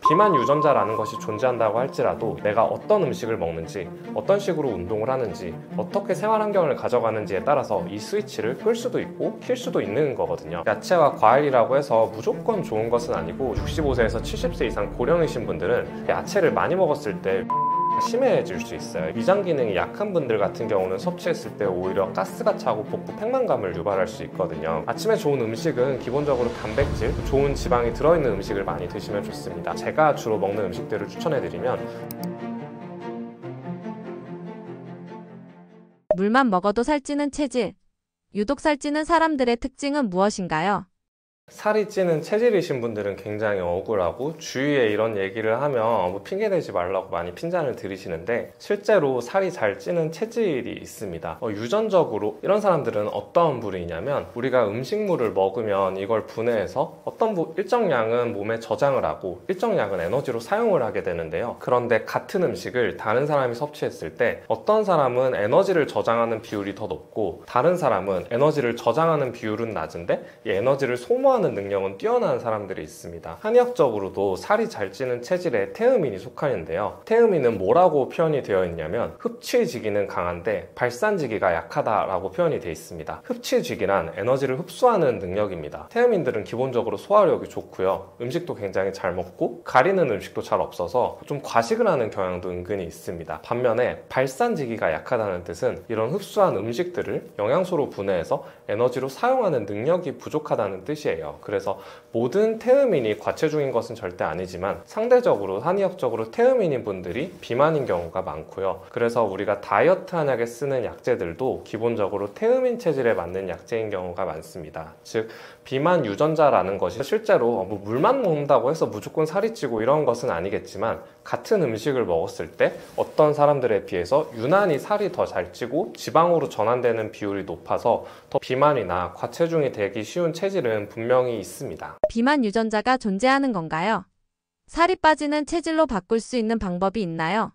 비만 유전자라는 것이 존재한다고 할지라도 내가 어떤 음식을 먹는지, 어떤 식으로 운동을 하는지, 어떻게 생활 환경을 가져가는지에 따라서 이 스위치를 끌 수도 있고 킬 수도 있는 거거든요. 야채와 과일이라고 해서 무조건 좋은 것은 아니고 65세에서 70세 이상 고령이신 분들은 야채를 많이 먹었을 때 심해질 수 있어요. 위장 기능이 약한 분들 같은 경우는 섭취했을 때 오히려 가스가 차고 복부 팽만감을 유발할 수 있거든요. 아침에 좋은 음식은 기본적으로 단백질, 좋은 지방이 들어있는 음식을 많이 드시면 좋습니다. 제가 주로 먹는 음식들을 추천해드리면 물만 먹어도 살찌는 체질. 유독 살찌는 사람들의 특징은 무엇인가요? 살이 찌는 체질이신 분들은 굉장히 억울하고 주위에 이런 얘기를 하면 뭐 핑계대지 말라고 많이 핀잔을 들이시는데 실제로 살이 잘 찌는 체질이 있습니다. 유전적으로 이런 사람들은 어떤 부류이냐면 우리가 음식물을 먹으면 이걸 분해해서 어떤 일정량은 몸에 저장을 하고 일정량은 에너지로 사용을 하게 되는데요. 그런데 같은 음식을 다른 사람이 섭취했을 때 어떤 사람은 에너지를 저장하는 비율이 더 높고 다른 사람은 에너지를 저장하는 비율은 낮은데 이 에너지를 소모하는 능력은 뛰어난 사람들이 있습니다. 한의학적으로도 살이 잘 찌는 체질에 태음인이 속하는데요. 태음인은 뭐라고 표현이 되어 있냐면 흡취지기는 강한데 발산지기가 약하다라고 표현이 되어 있습니다. 흡취지기란 에너지를 흡수하는 능력입니다. 태음인들은 기본적으로 소화력이 좋고요. 음식도 굉장히 잘 먹고 가리는 음식도 잘 없어서 좀 과식을 하는 경향도 은근히 있습니다. 반면에 발산지기가 약하다는 뜻은 이런 흡수한 음식들을 영양소로 분해해서 에너지로 사용하는 능력이 부족하다는 뜻이에요. 그래서 모든 태음인이 과체중인 것은 절대 아니지만 상대적으로 한의학적으로 태음인인 분들이 비만인 경우가 많고요. 그래서 우리가 다이어트 한약에 쓰는 약재들도 기본적으로 태음인 체질에 맞는 약재인 경우가 많습니다. 즉 비만 유전자라는 것이 실제로 뭐 물만 먹는다고 해서 무조건 살이 찌고 이런 것은 아니겠지만 같은 음식을 먹었을 때 어떤 사람들에 비해서 유난히 살이 더 잘 찌고 지방으로 전환되는 비율이 높아서 더 비만이나 과체중이 되기 쉬운 체질은 분명히 있습니다. 비만 유전자가 존재하는 건가요? 살이 빠지는 체질로 바꿀 수 있는 방법이 있나요?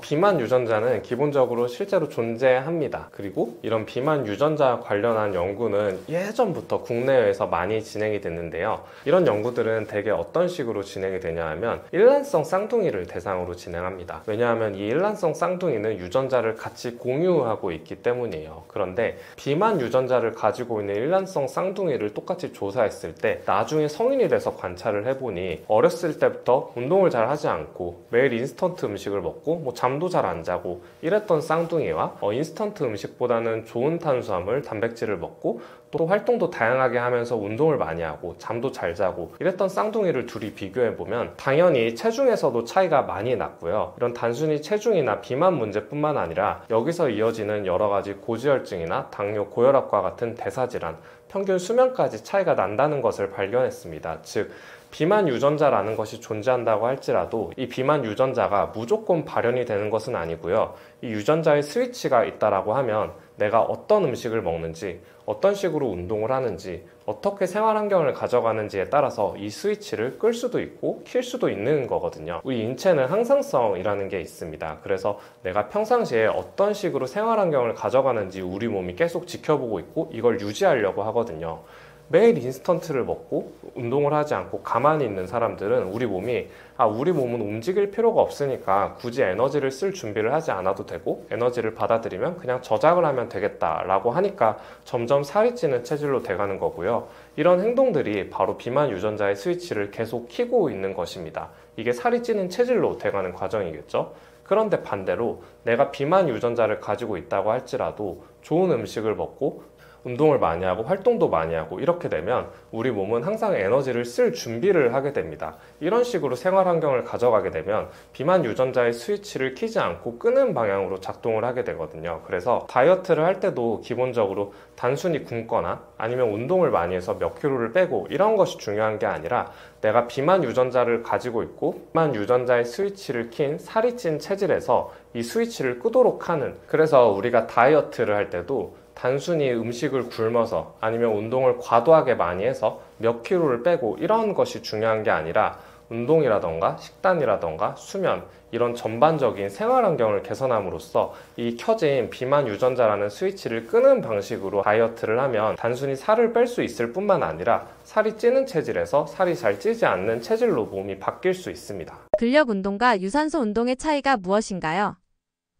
비만 유전자는 기본적으로 실제로 존재합니다. 그리고 이런 비만 유전자 관련한 연구는 예전부터 국내외에서 많이 진행이 됐는데요. 이런 연구들은 대개 어떤 식으로 진행이 되냐 하면 일란성 쌍둥이를 대상으로 진행합니다. 왜냐하면 이 일란성 쌍둥이는 유전자를 같이 공유하고 있기 때문이에요. 그런데 비만 유전자를 가지고 있는 일란성 쌍둥이를 똑같이 조사했을 때 나중에 성인이 돼서 관찰을 해보니 어렸을 때부터 운동을 잘 하지 않고 매일 인스턴트 음식을 먹고 잠도 잘 안 자고 이랬던 쌍둥이와 인스턴트 음식보다는 좋은 탄수화물, 단백질을 먹고 또 활동도 다양하게 하면서 운동을 많이 하고 잠도 잘 자고 이랬던 쌍둥이를 둘이 비교해보면 당연히 체중에서도 차이가 많이 났고요. 이런 단순히 체중이나 비만 문제뿐만 아니라 여기서 이어지는 여러 가지 고지혈증이나 당뇨, 고혈압과 같은 대사질환, 평균 수명까지 차이가 난다는 것을 발견했습니다. 즉 비만 유전자라는 것이 존재한다고 할지라도 이 비만 유전자가 무조건 발현이 되는 것은 아니고요. 이 유전자의 스위치가 있다라고 하면 내가 어떤 음식을 먹는지, 어떤 식으로 운동을 하는지, 어떻게 생활 환경을 가져가는지에 따라서 이 스위치를 끌 수도 있고 킬 수도 있는 거거든요. 우리 인체는 항상성이라는 게 있습니다. 그래서 내가 평상시에 어떤 식으로 생활 환경을 가져가는지 우리 몸이 계속 지켜보고 있고 이걸 유지하려고 하거든요. 매일 인스턴트를 먹고 운동을 하지 않고 가만히 있는 사람들은 우리 몸은 움직일 필요가 없으니까 굳이 에너지를 쓸 준비를 하지 않아도 되고 에너지를 받아들이면 그냥 저장을 하면 되겠다라고 하니까 점점 살이 찌는 체질로 돼가는 거고요. 이런 행동들이 바로 비만 유전자의 스위치를 계속 켜고 있는 것입니다. 이게 살이 찌는 체질로 돼가는 과정이겠죠. 그런데 반대로 내가 비만 유전자를 가지고 있다고 할지라도 좋은 음식을 먹고 운동을 많이 하고 활동도 많이 하고 이렇게 되면 우리 몸은 항상 에너지를 쓸 준비를 하게 됩니다. 이런 식으로 생활 환경을 가져가게 되면 비만 유전자의 스위치를 켜지 않고 끄는 방향으로 작동을 하게 되거든요. 그래서 다이어트를 할 때도 기본적으로 단순히 굶거나 아니면 운동을 많이 해서 몇 킬로를 빼고 이런 것이 중요한 게 아니라 내가 비만 유전자를 가지고 있고 비만 유전자의 스위치를 킨 살이 찐 체질에서 이 스위치를 끄도록 하는, 그래서 우리가 다이어트를 할 때도 단순히 음식을 굶어서 아니면 운동을 과도하게 많이 해서 몇 킬로를 빼고 이런 것이 중요한 게 아니라 운동이라던가 식단이라던가 수면 이런 전반적인 생활 환경을 개선함으로써 이 켜진 비만 유전자라는 스위치를 끄는 방식으로 다이어트를 하면 단순히 살을 뺄 수 있을 뿐만 아니라 살이 찌는 체질에서 살이 잘 찌지 않는 체질로 몸이 바뀔 수 있습니다. 근력 운동과 유산소 운동의 차이가 무엇인가요?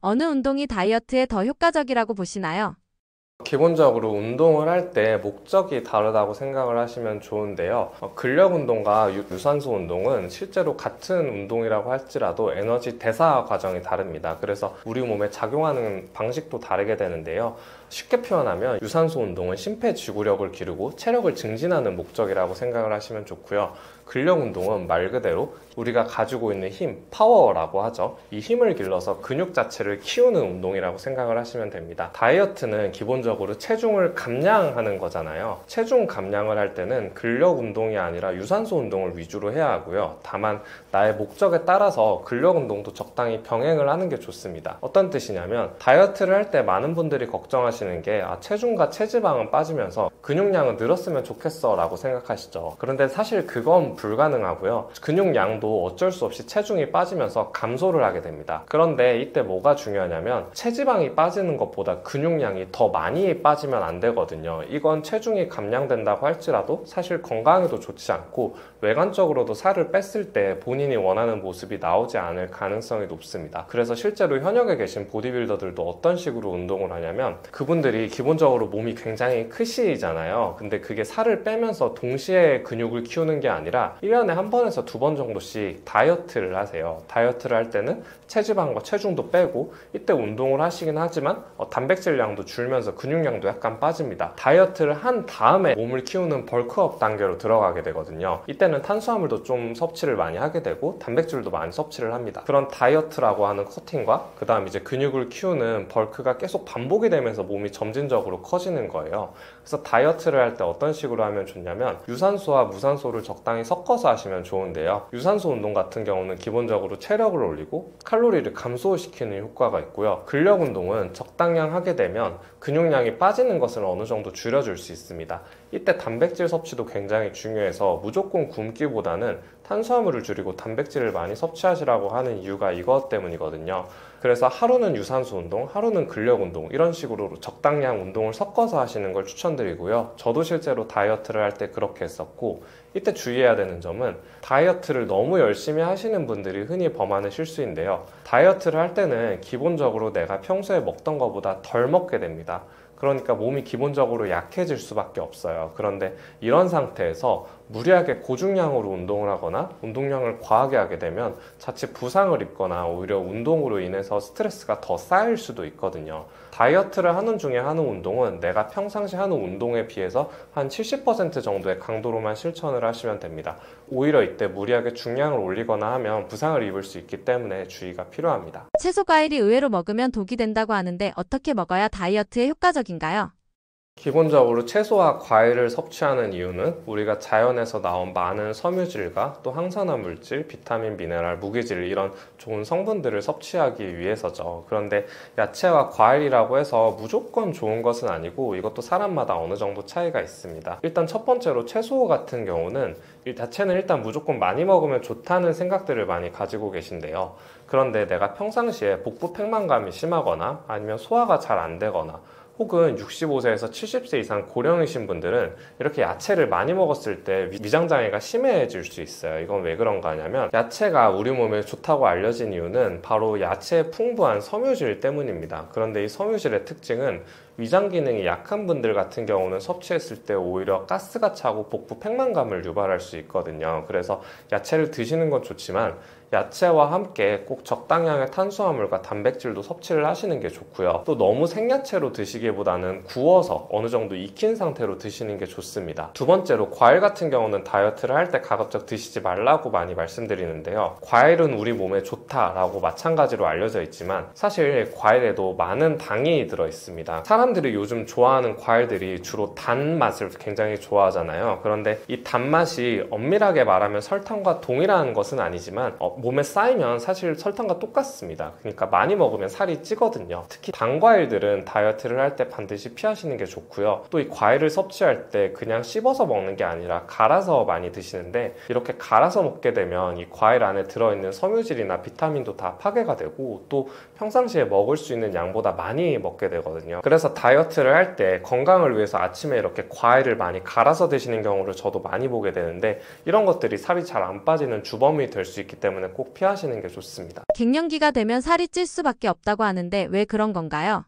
어느 운동이 다이어트에 더 효과적이라고 보시나요? 기본적으로 운동을 할 때 목적이 다르다고 생각을 하시면 좋은데요. 근력 운동과 유산소 운동은 실제로 같은 운동이라고 할지라도 에너지 대사 과정이 다릅니다. 그래서 우리 몸에 작용하는 방식도 다르게 되는데요. 쉽게 표현하면 유산소 운동은 심폐지구력을 기르고 체력을 증진하는 목적이라고 생각을 하시면 좋고요. 근력 운동은 말 그대로 우리가 가지고 있는 힘, 파워라고 하죠. 이 힘을 길러서 근육 자체를 키우는 운동이라고 생각을 하시면 됩니다. 다이어트는 기본적으로 체중을 감량하는 거잖아요. 체중 감량을 할 때는 근력 운동이 아니라 유산소 운동을 위주로 해야 하고요. 다만 나의 목적에 따라서 근력 운동도 적당히 병행을 하는 게 좋습니다. 어떤 뜻이냐면 다이어트를 할 때 많은 분들이 걱정하시는 게 체중과 체지방은 빠지면서 근육량은 늘었으면 좋겠어 라고 생각하시죠. 그런데 사실 그건 불가능하고요. 근육량도 어쩔 수 없이 체중이 빠지면서 감소를 하게 됩니다. 그런데 이때 뭐가 중요하냐면 체지방이 빠지는 것보다 근육량이 더 많이 빠지면 안 되거든요. 이건 체중이 감량된다고 할지라도 사실 건강에도 좋지 않고 외관적으로도 살을 뺐을 때 본인이 원하는 모습이 나오지 않을 가능성이 높습니다. 그래서 실제로 현역에 계신 보디빌더들도 어떤 식으로 운동을 하냐면 그분들이 기본적으로 몸이 굉장히 크시잖아요. 근데 그게 살을 빼면서 동시에 근육을 키우는 게 아니라 1년에 한 번에서 두 번 정도씩 다이어트를 하세요. 다이어트를 할 때는 체지방과 체중도 빼고 이때 운동을 하시긴 하지만 단백질량도 줄면서 근육량도 약간 빠집니다. 다이어트를 한 다음에 몸을 키우는 벌크업 단계로 들어가게 되거든요. 이때는 탄수화물도 좀 섭취를 많이 하게 되고 단백질도 많이 섭취를 합니다. 그런 다이어트라고 하는 커팅과 그 다음 이제 근육을 키우는 벌크가 계속 반복이 되면서 몸이 점진적으로 커지는 거예요. 그래서 다이어트를 할 때 어떤 식으로 하면 좋냐면 유산소와 무산소를 적당히 섞어서 하시면 좋은데요. 유산소 운동 같은 경우는 기본적으로 체력을 올리고 칼로리를 감소시키는 효과가 있고요. 근력 운동은 적당량 하게 되면 근육량이 빠지는 것을 어느 정도 줄여줄 수 있습니다. 이때 단백질 섭취도 굉장히 중요해서 무조건 굶기보다는 탄수화물을 줄이고 단백질을 많이 섭취하시라고 하는 이유가 이것 때문이거든요. 그래서 하루는 유산소 운동, 하루는 근력 운동 이런 식으로 적당량 운동을 섞어서 하시는 걸 추천드리고요. 저도 실제로 다이어트를 할 때 그렇게 했었고 이때 주의해야 되는 점은 다이어트를 너무 열심히 하시는 분들이 흔히 범하는 실수인데요. 다이어트를 할 때는 기본적으로 내가 평소에 먹던 것보다 덜 먹게 됩니다. 그러니까 몸이 기본적으로 약해질 수밖에 없어요. 그런데 이런 상태에서 무리하게 고중량으로 운동을 하거나 운동량을 과하게 하게 되면 자칫 부상을 입거나 오히려 운동으로 인해서 스트레스가 더 쌓일 수도 있거든요. 다이어트를 하는 중에 하는 운동은 내가 평상시 하는 운동에 비해서 한 70% 정도의 강도로만 실천을 하시면 됩니다. 오히려 이때 무리하게 중량을 올리거나 하면 부상을 입을 수 있기 때문에 주의가 필요합니다. 채소 과일이 의외로 먹으면 독이 된다고 하는데 어떻게 먹어야 다이어트에 효과적인가요? 기본적으로 채소와 과일을 섭취하는 이유는 우리가 자연에서 나온 많은 섬유질과 또 항산화 물질, 비타민, 미네랄, 무기질 이런 좋은 성분들을 섭취하기 위해서죠. 그런데 야채와 과일이라고 해서 무조건 좋은 것은 아니고 이것도 사람마다 어느 정도 차이가 있습니다. 일단 첫 번째로 채소 같은 경우는 야채는 일단 무조건 많이 먹으면 좋다는 생각들을 많이 가지고 계신데요. 그런데 내가 평상시에 복부 팽만감이 심하거나 아니면 소화가 잘 안 되거나 혹은 65세에서 70세 이상 고령이신 분들은 이렇게 야채를 많이 먹었을 때 위장장애가 심해질 수 있어요. 이건 왜 그런가 하냐면 야채가 우리 몸에 좋다고 알려진 이유는 바로 야채의 풍부한 섬유질 때문입니다. 그런데 이 섬유질의 특징은 위장 기능이 약한 분들 같은 경우는 섭취했을 때 오히려 가스가 차고 복부 팽만감을 유발할 수 있거든요. 그래서 야채를 드시는 건 좋지만 야채와 함께 꼭 적당량의 탄수화물과 단백질도 섭취를 하시는 게 좋고요. 또 너무 생야채로 드시기보다는 구워서 어느 정도 익힌 상태로 드시는 게 좋습니다. 두 번째로 과일 같은 경우는 다이어트를 할 때 가급적 드시지 말라고 많이 말씀드리는데요. 과일은 우리 몸에 좋다라고 마찬가지로 알려져 있지만 사실 과일에도 많은 당이 들어있습니다. 사람들이 요즘 좋아하는 과일들이 주로 단맛을 굉장히 좋아하잖아요. 그런데 이 단맛이 엄밀하게 말하면 설탕과 동일한 것은 아니지만 몸에 쌓이면 사실 설탕과 똑같습니다. 그러니까 많이 먹으면 살이 찌거든요. 특히 단 과일들은 다이어트를 할 때 반드시 피하시는 게 좋고요. 또 이 과일을 섭취할 때 그냥 씹어서 먹는 게 아니라 갈아서 많이 드시는데, 이렇게 갈아서 먹게 되면 이 과일 안에 들어있는 섬유질이나 비타민도 다 파괴가 되고 또 평상시에 먹을 수 있는 양보다 많이 먹게 되거든요. 그래서 다이어트를 할 때 건강을 위해서 아침에 이렇게 과일을 많이 갈아서 드시는 경우를 저도 많이 보게 되는데, 이런 것들이 살이 잘 안 빠지는 주범이 될 수 있기 때문에 꼭 피하시는 게 좋습니다. 갱년기가 되면 살이 찔 수밖에 없다고 하는데 왜 그런 건가요?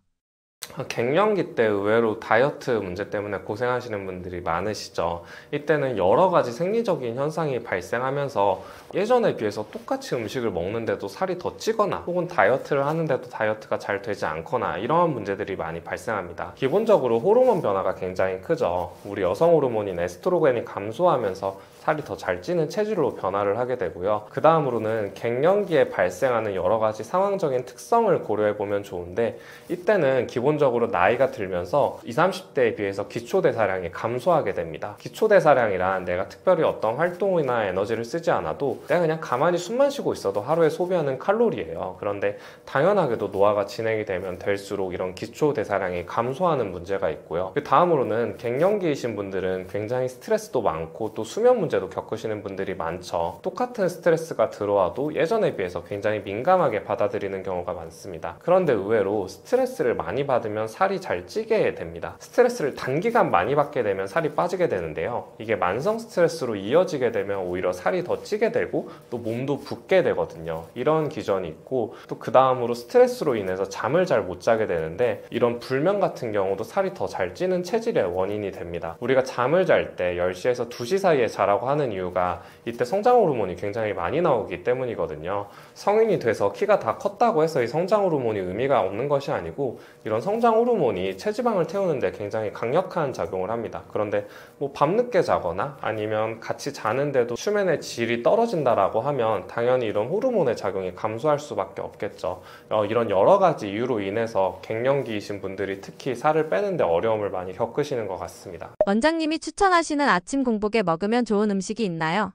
갱년기 때 의외로 다이어트 문제 때문에 고생하시는 분들이 많으시죠. 이때는 여러 가지 생리적인 현상이 발생하면서 예전에 비해서 똑같이 음식을 먹는데도 살이 더 찌거나 혹은 다이어트를 하는데도 다이어트가 잘 되지 않거나 이러한 문제들이 많이 발생합니다. 기본적으로 호르몬 변화가 굉장히 크죠. 우리 여성 호르몬인 에스트로겐이 감소하면서 살이 더 잘 찌는 체질로 변화를 하게 되고요. 그 다음으로는 갱년기에 발생하는 여러 가지 상황적인 특성을 고려해 보면 좋은데, 이때는 기본적으로 나이가 들면서 20, 30대에 비해서 기초대사량이 감소하게 됩니다. 기초대사량이란 내가 특별히 어떤 활동이나 에너지를 쓰지 않아도 내가 그냥 가만히 숨만 쉬고 있어도 하루에 소비하는 칼로리예요. 그런데 당연하게도 노화가 진행이 되면 될수록 이런 기초대사량이 감소하는 문제가 있고요. 그 다음으로는 갱년기이신 분들은 굉장히 스트레스도 많고 또 수면 문제도 겪으시는 분들이 많죠. 똑같은 스트레스가 들어와도 예전에 비해서 굉장히 민감하게 받아들이는 경우가 많습니다. 그런데 의외로 스트레스를 많이 받으면 살이 잘 찌게 됩니다. 스트레스를 단기간 많이 받게 되면 살이 빠지게 되는데요. 이게 만성 스트레스로 이어지게 되면 오히려 살이 더 찌게 되고 또 몸도 붓게 되거든요. 이런 기전이 있고, 또 그 다음으로 스트레스로 인해서 잠을 잘 못 자게 되는데, 이런 불면 같은 경우도 살이 더 잘 찌는 체질의 원인이 됩니다. 우리가 잠을 잘 때 10시에서 2시 사이에 자라고 하는 이유가 이때 성장 호르몬이 굉장히 많이 나오기 때문이거든요. 성인이 돼서 키가 다 컸다고 해서 이 성장 호르몬이 의미가 없는 것이 아니고, 이런 성장 호르몬이 체지방을 태우는데 굉장히 강력한 작용을 합니다. 그런데 뭐 밤늦게 자거나 아니면 같이 자는데도 수면의 질이 떨어진다라고 하면 당연히 이런 호르몬의 작용이 감소할 수밖에 없겠죠. 이런 여러 가지 이유로 인해서 갱년기이신 분들이 특히 살을 빼는데 어려움을 많이 겪으시는 것 같습니다. 원장님이 추천하시는 아침 공복에 먹으면 좋은 음식이 있나요?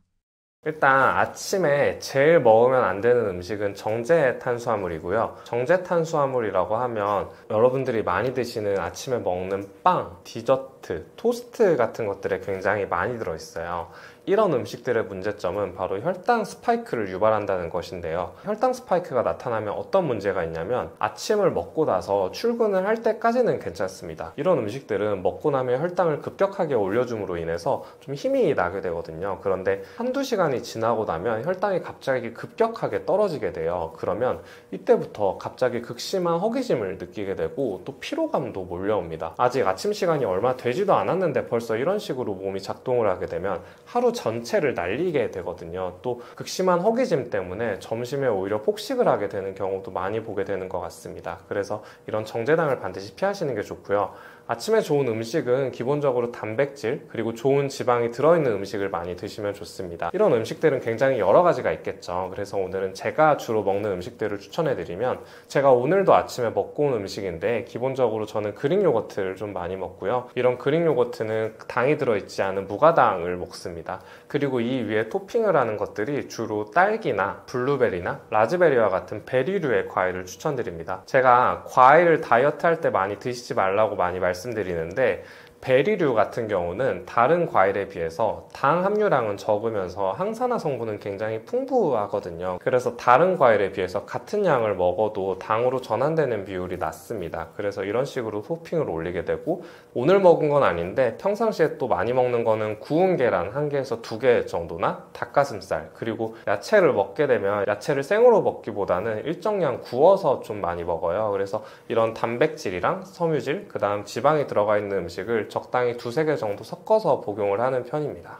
일단 아침에 제일 먹으면 안 되는 음식은 정제 탄수화물이고요. 정제 탄수화물이라고 하면 여러분들이 많이 드시는 아침에 먹는 빵, 디저트, 토스트 같은 것들에 굉장히 많이 들어있어요. 이런 음식들의 문제점은 바로 혈당 스파이크를 유발한다는 것인데요. 혈당 스파이크가 나타나면 어떤 문제가 있냐면, 아침을 먹고 나서 출근을 할 때까지는 괜찮습니다. 이런 음식들은 먹고 나면 혈당을 급격하게 올려줌으로 인해서 좀 힘이 나게 되거든요. 그런데 한두 시간이 지나고 나면 혈당이 갑자기 급격하게 떨어지게 돼요. 그러면 이때부터 갑자기 극심한 허기짐을 느끼게 되고 또 피로감도 몰려옵니다. 아직 아침 시간이 얼마 되지도 않았는데 벌써 이런 식으로 몸이 작동을 하게 되면 하루 전체를 날리게 되거든요. 또 극심한 허기짐 때문에 점심에 오히려 폭식을 하게 되는 경우도 많이 보게 되는 것 같습니다. 그래서 이런 정제당을 반드시 피하시는 게 좋고요. 아침에 좋은 음식은 기본적으로 단백질 그리고 좋은 지방이 들어있는 음식을 많이 드시면 좋습니다. 이런 음식들은 굉장히 여러 가지가 있겠죠. 그래서 오늘은 제가 주로 먹는 음식들을 추천해드리면, 제가 오늘도 아침에 먹고 온 음식인데 기본적으로 저는 그릭 요거트를 좀 많이 먹고요. 이런 그릭 요거트는 당이 들어있지 않은 무가당을 먹습니다. 그리고 이 위에 토핑을 하는 것들이 주로 딸기나 블루베리나 라즈베리와 같은 베리류의 과일을 추천드립니다. 제가 과일을 다이어트 할 때 많이 드시지 말라고 많이 말씀드리는데, 베리류 같은 경우는 다른 과일에 비해서 당 함유량은 적으면서 항산화 성분은 굉장히 풍부하거든요. 그래서 다른 과일에 비해서 같은 양을 먹어도 당으로 전환되는 비율이 낮습니다. 그래서 이런 식으로 토핑을 올리게 되고, 오늘 먹은 건 아닌데 평상시에 또 많이 먹는 거는 구운 계란 1개에서 2개 정도나 닭가슴살, 그리고 야채를 먹게 되면 야채를 생으로 먹기보다는 일정량 구워서 좀 많이 먹어요. 그래서 이런 단백질이랑 섬유질, 그 다음 지방이 들어가 있는 음식을 적당히 2~3개 정도 섞어서 복용을 하는 편입니다.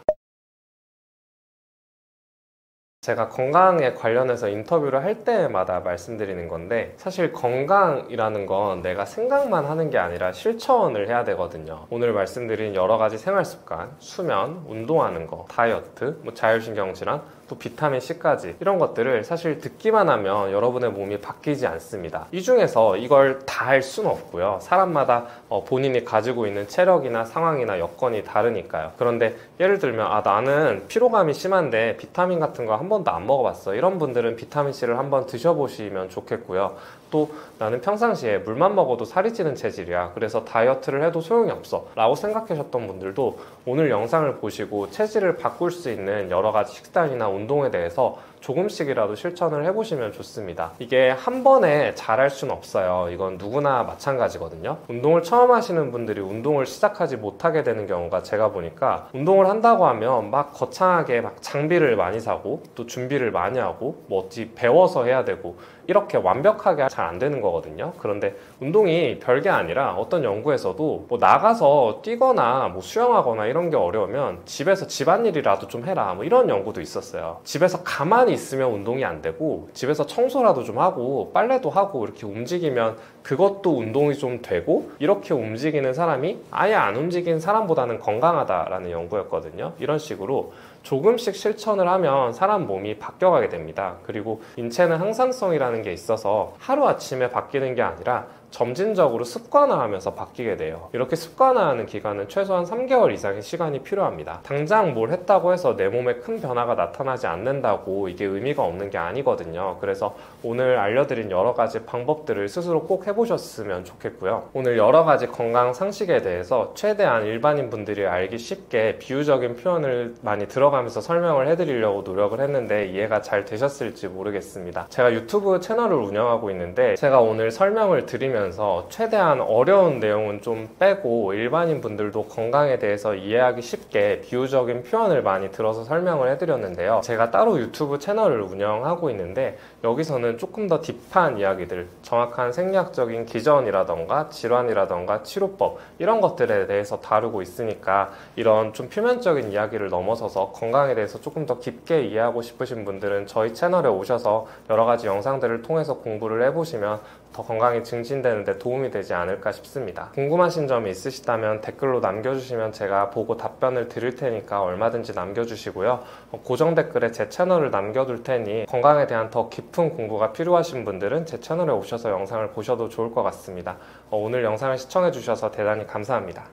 제가 건강에 관련해서 인터뷰를 할 때마다 말씀드리는 건데, 사실 건강이라는 건 내가 생각만 하는 게 아니라 실천을 해야 되거든요. 오늘 말씀드린 여러 가지 생활 습관, 수면, 운동하는 거, 다이어트, 자율신경질환, 또 비타민 C까지 이런 것들을 사실 듣기만 하면 여러분의 몸이 바뀌지 않습니다. 이 중에서 이걸 다 할 수는 없고요. 사람마다 본인이 가지고 있는 체력이나 상황이나 여건이 다르니까요. 그런데 예를 들면 나는 피로감이 심한데 비타민 같은 거 한 번도 안 먹어봤어. 이런 분들은 비타민 C를 한번 드셔보시면 좋겠고요. 또 나는 평상시에 물만 먹어도 살이 찌는 체질이야. 그래서 다이어트를 해도 소용이 없어 라고 생각하셨던 분들도 오늘 영상을 보시고 체질을 바꿀 수 있는 여러 가지 식단이나 운동에 대해서 조금씩이라도 실천을 해보시면 좋습니다. 이게 한 번에 잘할 수는 없어요. 이건 누구나 마찬가지거든요. 운동을 처음 하시는 분들이 운동을 시작하지 못하게 되는 경우가 제가 보니까 운동을 한다고 하면 막 거창하게 막 장비를 많이 사고 또 준비를 많이 하고 뭐 어찌 배워서 해야 되고 이렇게 완벽하게 잘 안 되는 거거든요. 그런데 운동이 별게 아니라 어떤 연구에서도 뭐 나가서 뛰거나 뭐 수영하거나 이런 게 어려우면 집에서 집안일이라도 좀 해라 뭐 이런 연구도 있었어요. 집에서 가만히 있으면 운동이 안 되고 집에서 청소라도 좀 하고 빨래도 하고 이렇게 움직이면 그것도 운동이 좀 되고 이렇게 움직이는 사람이 아예 안 움직이는 사람보다는 건강하다라는 연구였거든요. 이런 식으로 조금씩 실천을 하면 사람 몸이 바뀌어가게 됩니다. 그리고 인체는 항상성이라는 게 있어서 하루아침에 바뀌는 게 아니라 점진적으로 습관화하면서 바뀌게 돼요. 이렇게 습관화하는 기간은 최소한 3개월 이상의 시간이 필요합니다. 당장 뭘 했다고 해서 내 몸에 큰 변화가 나타나지 않는다고 이게 의미가 없는 게 아니거든요. 그래서 오늘 알려드린 여러 가지 방법들을 스스로 꼭 해보셨으면 좋겠고요. 오늘 여러 가지 건강 상식에 대해서 최대한 일반인 분들이 알기 쉽게 비유적인 표현을 많이 들어가면서 설명을 해드리려고 노력을 했는데 이해가 잘 되셨을지 모르겠습니다. 제가 유튜브 채널을 운영하고 있는데 제가 오늘 설명을 드리면 최대한 어려운 내용은 좀 빼고 일반인 분들도 건강에 대해서 이해하기 쉽게 비유적인 표현을 많이 들어서 설명을 해드렸는데요. 제가 따로 유튜브 채널을 운영하고 있는데 여기서는 조금 더 딥한 이야기들, 정확한 생리학적인 기전이라던가 질환이라던가 치료법 이런 것들에 대해서 다루고 있으니까 이런 좀 표면적인 이야기를 넘어서서 건강에 대해서 조금 더 깊게 이해하고 싶으신 분들은 저희 채널에 오셔서 여러 가지 영상들을 통해서 공부를 해보시면 더 건강이 증진되는 데 도움이 되지 않을까 싶습니다. 궁금하신 점이 있으시다면 댓글로 남겨주시면 제가 보고 답변을 드릴 테니까 얼마든지 남겨주시고요. 고정 댓글에 제 채널을 남겨둘 테니 건강에 대한 더 깊은 공부가 필요하신 분들은 제 채널에 오셔서 영상을 보셔도 좋을 것 같습니다. 오늘 영상을 시청해주셔서 대단히 감사합니다.